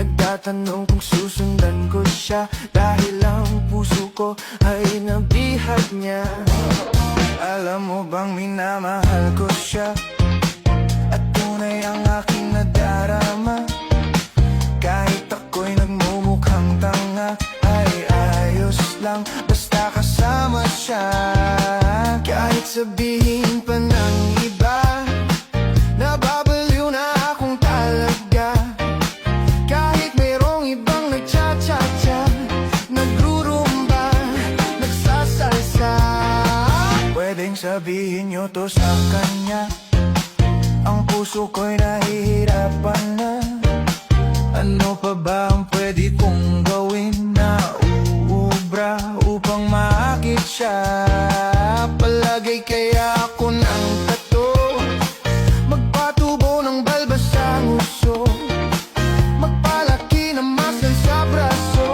Nagtatanong kung susundan ko siya, dahil ang puso ko ay nabihag niya. Alam mo bang minamahal ko siya, at tunay ang aking nadarama. Kahit ako'y nagmumukhang tanga, ay ayos lang basta kasama siya. Kahit sabihin pa ng iba, nababaliw na akong talaga. Kahit mayroong ibang nagcha-cha-cha, nagrurumba, nagsasalsa. Pwedeng sabihin nyo to sa kanya, ang puso ko'y nahihirapan na. Ano pa ba ang pwede kong gawin na uubra upang maakit siya? Palagay kaya ako ng tato, magpatubo ng balbas sa nguso, magpalaki ng muscle sa braso,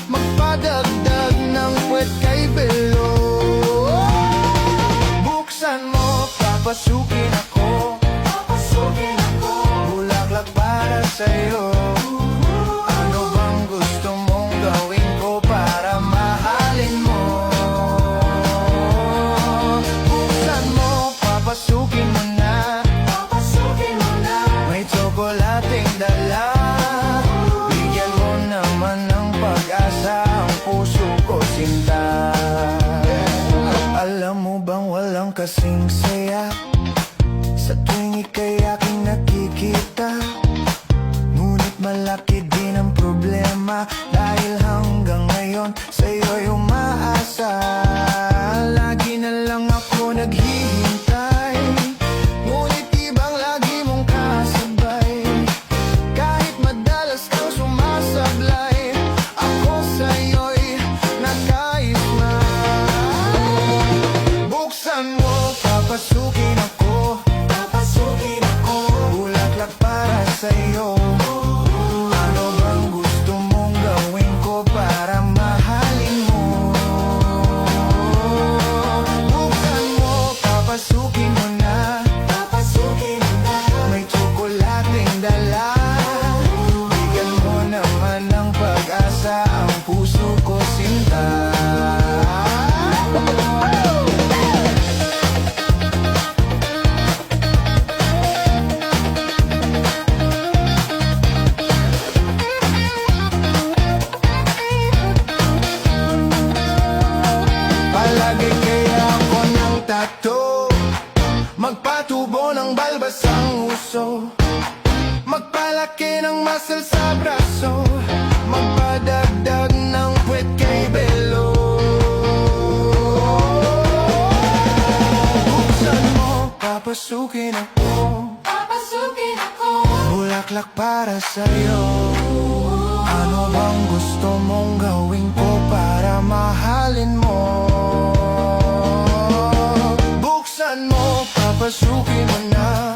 magpadagdag ng puwet kay belo. Buksan mo, papasukin ako, bulaklak para sa'yo. Ano bang gusto mong gawin ko para mahalin mo? Buksan mo, papasukin mo na, may tsokolating dala. Bigyan mo naman ng pag-asa ang puso ko, sinta. Alam mo bang walang kasing saya sa tuwing ika'y aking nakikita? Ngunit malaki din ang problema, dahil hanggang ngayon sa'yo'y umaasa. Lagi na lang ako naghihintay, ngunit ibang lagi mong kasabay. Kahit madalas kang sumasablay, ako sa'yo'y nagkais na. Buksan mo, papasukin ako, bulaklak para sa'yo. Ano bang gusto mong gawin ko para mahalin mo? Buksan mo, papasukin mo na, may tsokolating dala. Bigyan mo naman ng pag-asa ang puso ko, sinta. Palagi kaya ako ng tato, magpatubo ng balbas ang uso, magpalaki ng muscle sa braso, magpadagdag ng puwet kay belo. Buksan mo, papasukin ako, bulaklak para sa'yo. Ano bang gusto mong gawin ko para mahalin mo? Buksan mo, papasukin mo na,